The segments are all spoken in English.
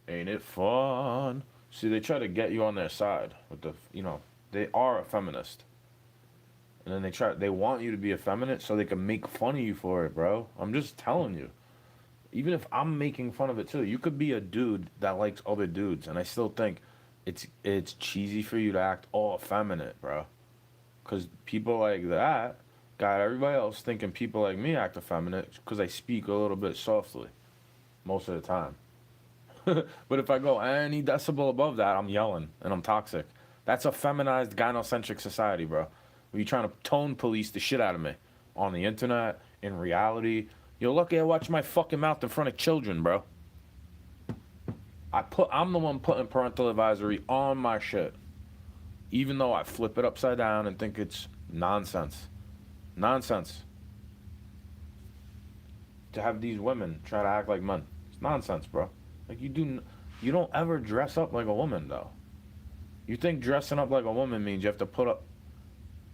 Ain't it fun? See, they try to get you on their side with they are a feminist. And then they want you to be effeminate so they can make fun of you for it, bro. I'm just telling you. Even if I'm making fun of it too, you could be a dude that likes other dudes, and I still think it's cheesy for you to act all effeminate, bro. Because people like that got everybody else thinking people like me act effeminate because I speak a little bit softly most of the time. But if I go any decibel above that, I'm yelling and I'm toxic. That's a feminized, gynocentric society, bro. Where you trying to tone police the shit out of me on the internet, in reality. You're lucky I watch my fucking mouth in front of children, bro. I'm the one putting parental advisory on my shit, even though I flip it upside down and think it's nonsense. Nonsense. To have these women try to act like men, it's nonsense, bro. Like you don't ever dress up like a woman though. You think dressing up like a woman means you have to put up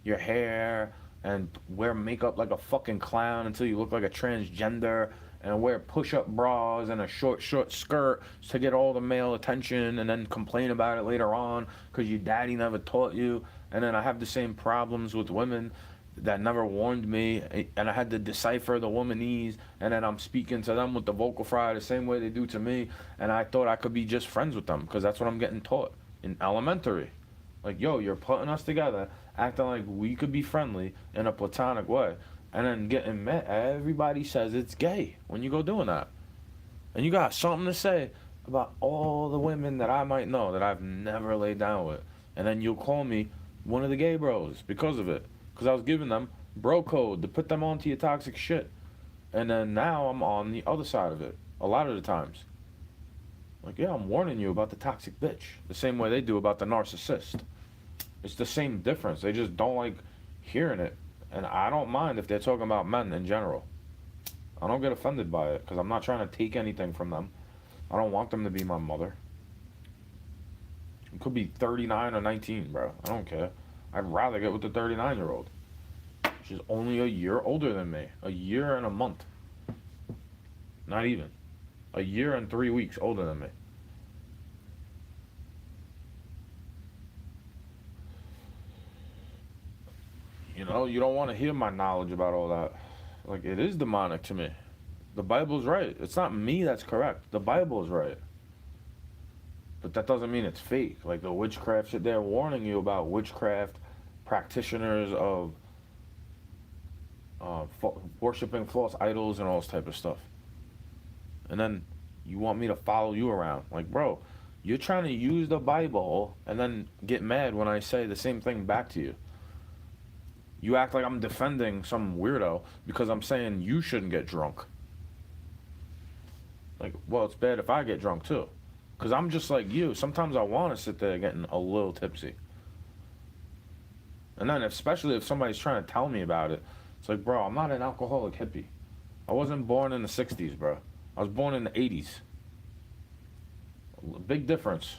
your hair and wear makeup like a fucking clown until you look like a transgender and wear push-up bras and a short skirt to get all the male attention and then complain about it later on because your daddy never taught you. And then I have the same problems with women that never warned me, and I had to decipher the womanese, and then I'm speaking to them with the vocal fry the same way they do to me, and I thought I could be just friends with them because that's what I'm getting taught in elementary. Like, yo, you're putting us together, acting like we could be friendly in a platonic way, and then getting met. Everybody says it's gay when you go doing that. And you got something to say about all the women that I might know that I've never laid down with. And then you'll call me one of the gay bros because of it. Because I was giving them bro code to put them onto your toxic shit. And then now I'm on the other side of it a lot of the times. Like, yeah, I'm warning you about the toxic bitch. The same way they do about the narcissist. It's the same difference. They just don't like hearing it. And I don't mind if they're talking about men in general. I don't get offended by it because I'm not trying to take anything from them. I don't want them to be my mother. It could be 39 or 19, bro. I don't care. I'd rather get with the 39-year-old. She's only a year older than me. A year and a month. Not even. A year and 3 weeks older than me. You know, you don't want to hear my knowledge about all that. Like, it is demonic to me. The Bible's right. It's not me that's correct. The Bible's right. But that doesn't mean it's fake. Like the witchcraft shit, they're warning you about witchcraft practitioners of worshiping false idols and all this type of stuff. And then you want me to follow you around. Like, bro, you're trying to use the Bible and then get mad when I say the same thing back to you. You act like I'm defending some weirdo because I'm saying you shouldn't get drunk. Like, well, it's bad if I get drunk too. Because I'm just like you. Sometimes I want to sit there getting a little tipsy. And then especially if somebody's trying to tell me about it, it's like, bro, I'm not an alcoholic hippie. I wasn't born in the 60s, bro. I was born in the 80s. Big difference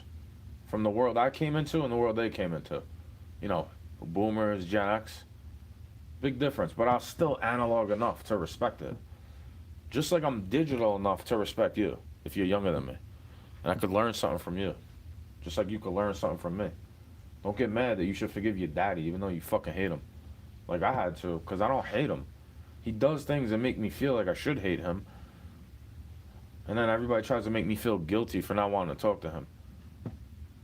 from the world I came into and the world they came into. You know, boomers, Gen X. Big difference. But I was still analog enough to respect it. Just like I'm digital enough to respect you if you're younger than me. And I could learn something from you. Just like you could learn something from me. Don't get mad that you should forgive your daddy even though you fucking hate him. Like I had to, because I don't hate him. He does things that make me feel like I should hate him. And then everybody tries to make me feel guilty for not wanting to talk to him.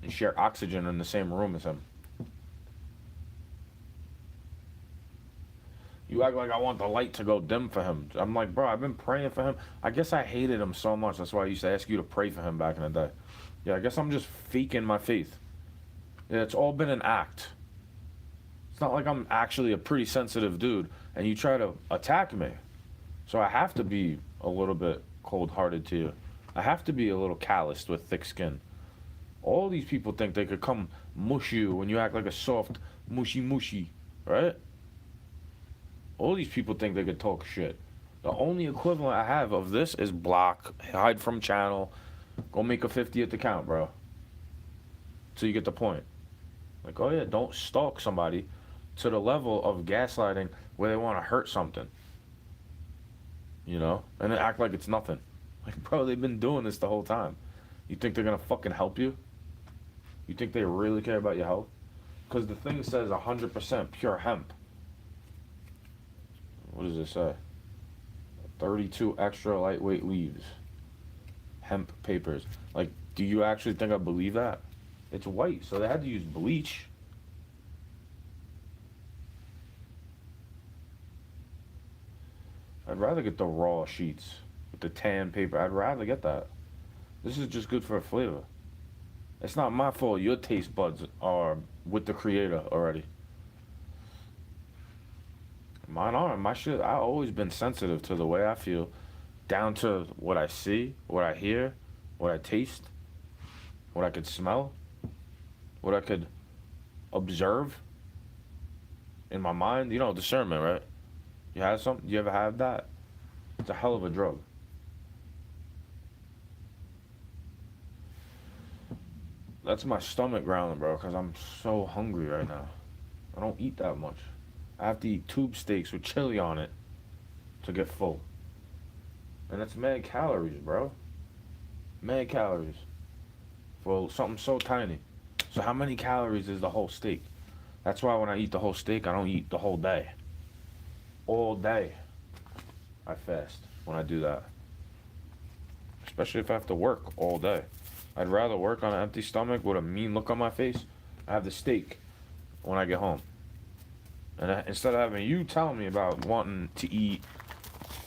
And share oxygen in the same room as him. You act like I want the light to go dim for him. I'm like, bro, I've been praying for him. I guess I hated him so much. That's why I used to ask you to pray for him back in the day. Yeah, I guess I'm just faking my faith. Yeah, it's all been an act. It's not like I'm actually a pretty sensitive dude and you try to attack me. So I have to be a little bit cold-hearted to you. I have to be a little calloused with thick skin. All these people think they could come mush you when you act like a soft mushy, right? All these people think they could talk shit. The only equivalent I have of this is block, hide from channel, go make a 50th account, bro. So you get the point. Like, oh yeah, don't stalk somebody to the level of gaslighting where they want to hurt something. You know? And then act like it's nothing. Like, bro, they've been doing this the whole time. You think they're gonna fucking help you? You think they really care about your health? Because the thing says 100% pure hemp. What does it say? 32 extra lightweight leaves. Hemp papers. Like, do you actually think I believe that? It's white, so they had to use bleach. I'd rather get the raw sheets with the tan paper. I'd rather get that. This is just good for a flavor. It's not my fault your taste buds are with the creator already. Mine aren't. My shit, I've always been sensitive to the way I feel, down to what I see, what I hear, what I taste, what I could smell, what I could observe in my mind. You know, discernment, right? You have something? You ever have that? It's a hell of a drug. That's my stomach growling, bro, because I'm so hungry right now. I don't eat that much. I have to eat tube steaks with chili on it to get full. And that's mad calories, bro. Mad calories for something so tiny. So how many calories is the whole steak? That's why when I eat the whole steak, I don't eat the whole day. All day, I fast when I do that. Especially if I have to work all day. I'd rather work on an empty stomach with a mean look on my face. I have the steak when I get home. And instead of having you telling me about wanting to eat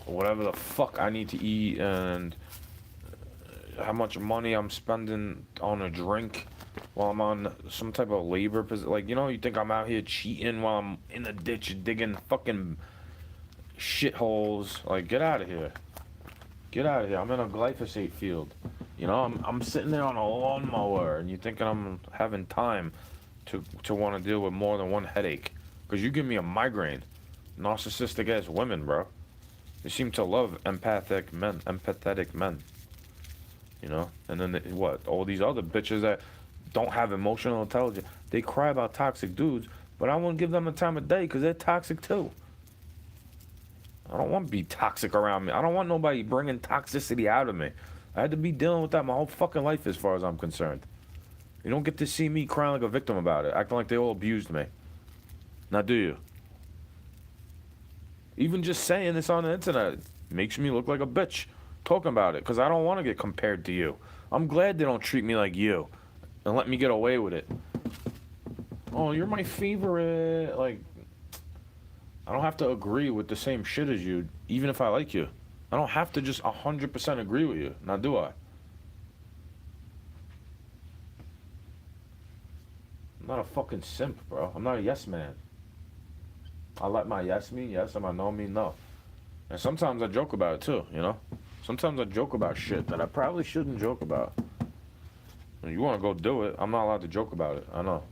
whatever the fuck I need to eat and how much money I'm spending on a drink while I'm on some type of labor position. Like, you know, you think I'm out here cheating while I'm in the ditch digging fucking shitholes. Like, get out of here. Get out of here. I'm in a glyphosate field. You know, I'm sitting there on a lawnmower, and you're thinking I'm having time to want to deal with more than one headache. Because you give me a migraine. Narcissistic ass women, bro. They seem to love empathetic men. You know? And then, what? All these other bitches that don't have emotional intelligence. They cry about toxic dudes, but I won't give them the time of day because they're toxic too. I don't want to be toxic around me. I don't want nobody bringing toxicity out of me. I had to be dealing with that my whole fucking life as far as I'm concerned. You don't get to see me crying like a victim about it, acting like they all abused me. Now, do you? Even just saying this on the internet makes me look like a bitch talking about it because I don't want to get compared to you. I'm glad they don't treat me like you and let me get away with it. Oh, you're my favorite. Like, I don't have to agree with the same shit as you, even if I like you. I don't have to just 100% agree with you. Now, do I? I'm not a fucking simp, bro. I'm not a yes man. I let my yes mean yes and my no mean no. And sometimes I joke about it too, you know? Sometimes I joke about shit that I probably shouldn't joke about. And you want to go do it, I'm not allowed to joke about it. I know.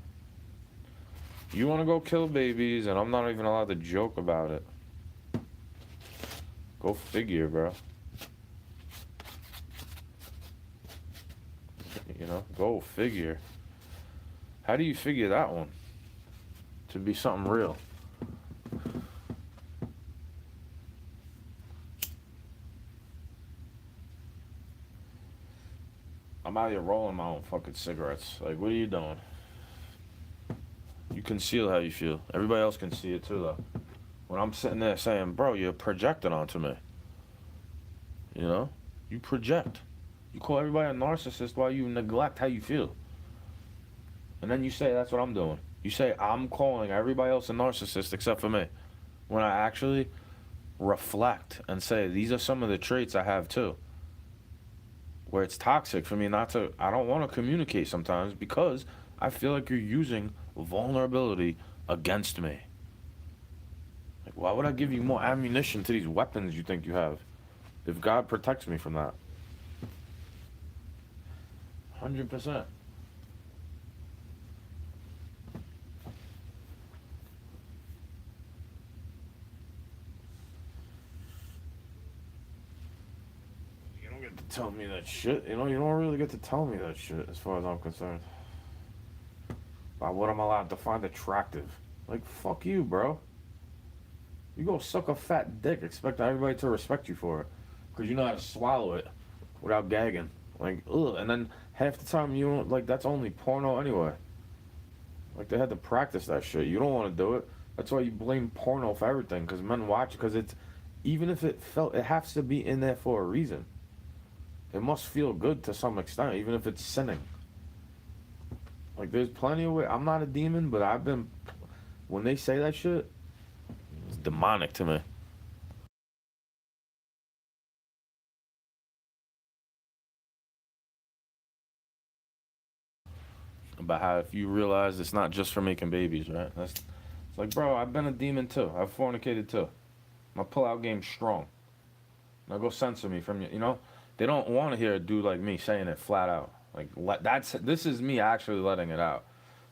You want to go kill babies, and I'm not even allowed to joke about it. Go figure, bro. You know, go figure. How do you figure that one? To be something real. I'm out here rolling my own fucking cigarettes. Like, what are you doing? You conceal how you feel. Everybody else can see it too, though. When I'm sitting there saying, bro, you're projecting onto me. You know? You project. You call everybody a narcissist while you neglect how you feel. And then you say that's what I'm doing. You say I'm calling everybody else a narcissist except for me. When I actually reflect and say these are some of the traits I have too. Where it's toxic for me not to, I don't want to communicate sometimes because I feel like you're using vulnerability against me. Like, why would I give you more ammunition to these weapons you think you have if God protects me from that? 100%. You don't get to tell me that shit. You know, you don't really get to tell me that shit as far as I'm concerned. About what I'm allowed to find attractive. Like, fuck you, bro. You go suck a fat dick expecting everybody to respect you for it. Because you know how to swallow it without gagging. Like, ugh. And then half the time you don't like that's only porno anyway. Like they had to practice that shit. You don't want to do it. That's why you blame porno for everything. Because men watch. Because it's even if it has to be in there for a reason. It must feel good to some extent, even if it's sinning. Like there's plenty of way. I'm not a demon, but I've been. When they say that shit, it's demonic to me. About how if you realize it's not just for making babies, right? That's it's like, bro, I've been a demon too. I've fornicated too. My pull-out game's strong. Now go censor me from you. You know, they don't want to hear a dude like me saying it flat out. Like this is me actually letting it out.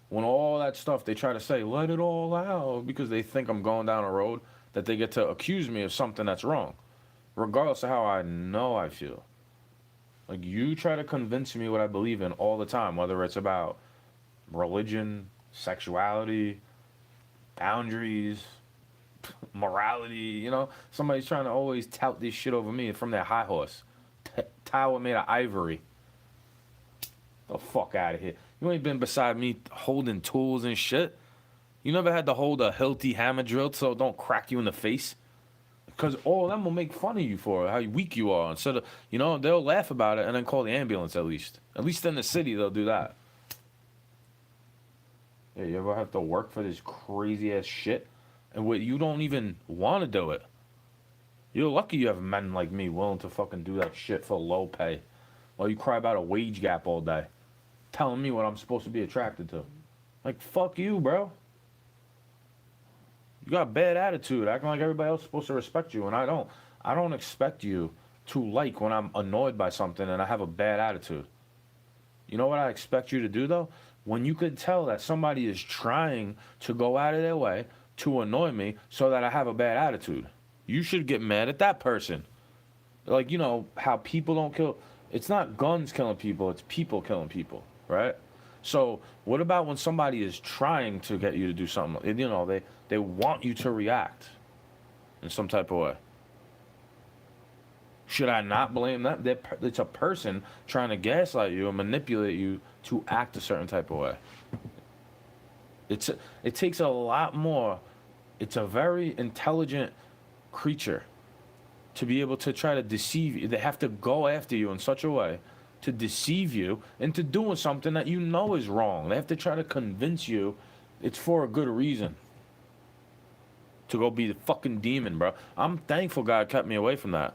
When all that stuff they try to say, let it all out because they think I'm going down a road that they get to accuse me of something that's wrong, regardless of how I know I feel. Like you try to convince me what I believe in all the time, whether it's about religion, sexuality, boundaries, morality. You know, somebody's trying to always tout this shit over me from their high horse. Tower made of ivory. The fuck out of here. You ain't been beside me holding tools and shit. You never had to hold a Hilti hammer drill so it don't crack you in the face. Because all of them will make fun of you for it, how weak you are. Instead of, you know, they'll laugh about it and then call the ambulance at least. At least in the city, they'll do that. Yeah, you ever have to work for this crazy ass shit? And what you don't even want to do it. You're lucky you have men like me willing to fucking do that shit for low pay. While you cry about a wage gap all day. Telling me what I'm supposed to be attracted to. Like, fuck you, bro. You got bad attitude, acting like everybody else is supposed to respect you, and I don't. I don't expect you to like when I'm annoyed by something and I have a bad attitude. You know what I expect you to do, though? When you could tell that somebody is trying to go out of their way to annoy me so that I have a bad attitude. You should get mad at that person. Like, you know, how people don't kill. It's not guns killing people, it's people killing people, right? So, what about when somebody is trying to get you to do something? You know, they want you to react in some type of way. Should I not blame them? It's a person trying to gaslight you and manipulate you to act a certain type of way. It takes a lot more. It's a very intelligent creature to be able to try to deceive you. They have to go after you in such a way to deceive you into doing something that you know is wrong. They have to try to convince you it's for a good reason. To go be the fucking demon, bro. I'm thankful God kept me away from that.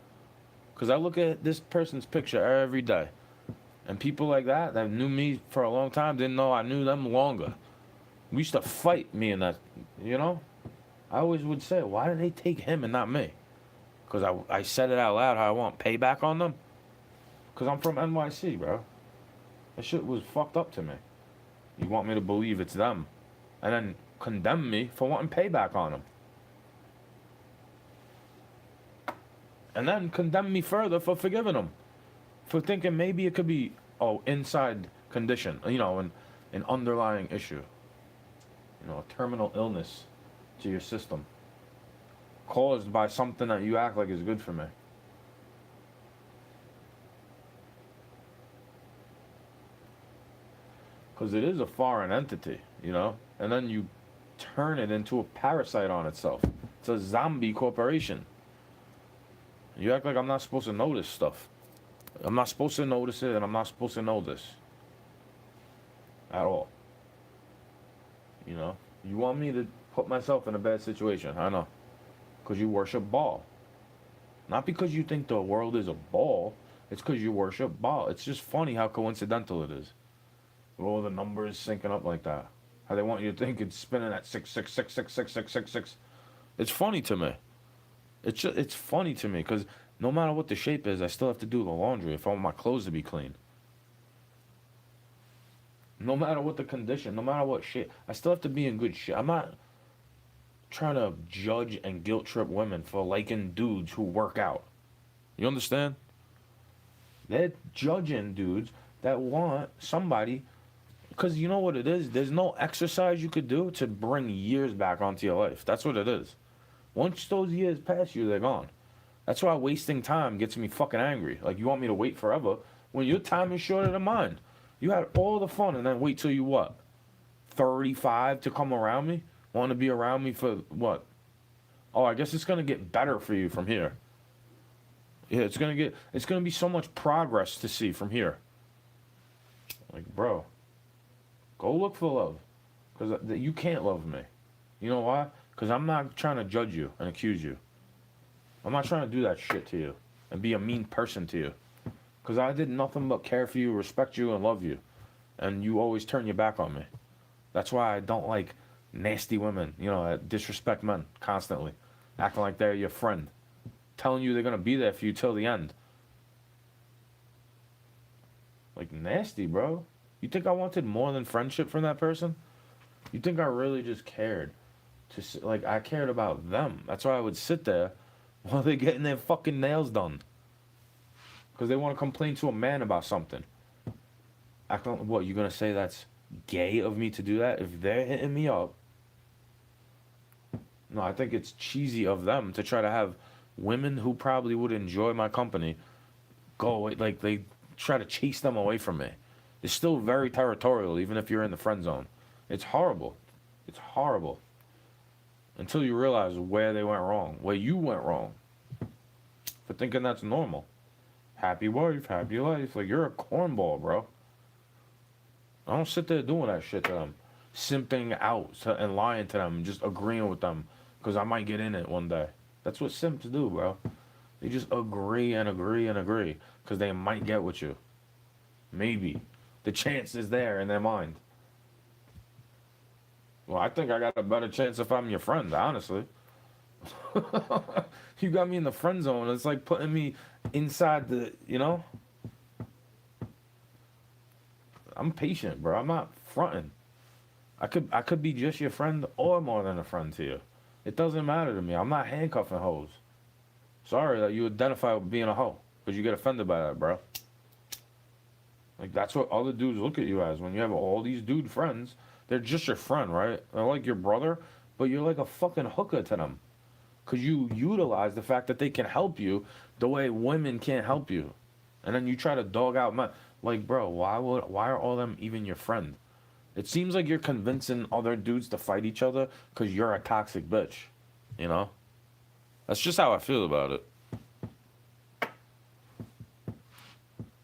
Because I look at this person's picture every day. And people like that knew me for a long time didn't know I knew them longer. We used to fight, me and that, you know? I always would say, why did they take him and not me? Because I said it out loud how I want payback on them. Because I'm from NYC, bro. That shit was fucked up to me. You want me to believe it's them. And then condemn me for wanting payback on them. And then condemn me further for forgiving them. For thinking maybe it could be, inside condition. You know, an underlying issue. You know, a terminal illness to your system. Caused by something that you act like is good for me. Because it is a foreign entity, you know? And then you turn it into a parasite on itself. It's a zombie corporation. You act like I'm not supposed to know this stuff. I'm not supposed to notice it, and I'm not supposed to know this. At all. You know? You want me to put myself in a bad situation, I know. Because you worship Baal. Not because you think the world is a ball. It's because you worship Baal. It's just funny how coincidental it is. With all the numbers syncing up like that. How they want you to think it's spinning at 666666666. It's funny to me. It's funny to me because no matter what the shape is, I still have to do the laundry if I want my clothes to be clean. No matter what the condition, no matter what shape, I still have to be in good shape. I'm not trying to judge and guilt trip women for liking dudes who work out. You understand? They're judging dudes that want somebody, because you know what it is? There's no exercise you could do to bring years back onto your life. That's what it is. Once those years pass you, they're gone. That's why wasting time gets me fucking angry. Like, you want me to wait forever when your time is shorter than mine. You had all the fun and then wait till you what? 35 to come around me? Want to be around me for what? Oh, I guess it's going to get better for you from here. Yeah, it's going to be so much progress to see from here. Like, bro, go look for love. Because you can't love me. You know why? Because I'm not trying to judge you and accuse you. I'm not trying to do that shit to you and be a mean person to you. Because I did nothing but care for you, respect you, and love you. And you always turn your back on me. That's why I don't like nasty women, you know, that disrespect men constantly. Acting like they're your friend. Telling you they're going to be there for you till the end. Like, nasty, bro. You think I wanted more than friendship from that person? You think I really just cared? Like, I cared about them. That's why I would sit there while they're getting their fucking nails done. Because they want to complain to a man about something. Acting, what, you going to say that's gay of me to do that? If they're hitting me up. No, I think it's cheesy of them to try to have women who probably would enjoy my company go away. Like, they try to chase them away from me. It's still very territorial, even if you're in the friend zone. It's horrible. It's horrible. Until you realize where they went wrong, where you went wrong. For thinking that's normal. Happy wife, happy life. Like, you're a cornball, bro. I don't sit there doing that shit to them. Simping out and lying to them, just agreeing with them. Because I might get in it one day. That's what simps do, bro. They just agree and agree and agree. Because they might get with you. Maybe. The chance is there in their mind. Well, I think I got a better chance if I'm your friend, honestly. You got me in the friend zone. It's like putting me inside the, you know? I'm patient, bro. I'm not fronting. I could be just your friend or more than a friend to you. It doesn't matter to me. I'm not handcuffing hoes. Sorry that you identify with being a hoe. Because you get offended by that, bro. Like, that's what other dudes look at you as. When you have all these dude friends, they're just your friend, right? They're like your brother, but you're like a fucking hooker to them. Because you utilize the fact that they can help you the way women can't help you. And then you try to dog out men. Like, bro, why are all them even your friend? It seems like you're convincing other dudes to fight each other because you're a toxic bitch. You know? That's just how I feel about it.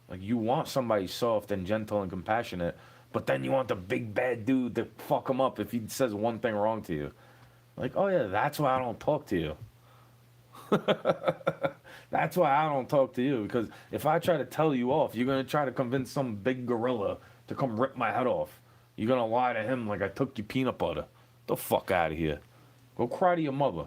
Like, you want somebody soft and gentle and compassionate, but then you want the big bad dude to fuck him up if he says one thing wrong to you. Like, oh yeah, that's why I don't talk to you. That's why I don't talk to you. Because if I try to tell you off, you're going to try to convince some big gorilla to come rip my head off. You're going to lie to him like I took your peanut butter. Get the fuck out of here. Go cry to your mother.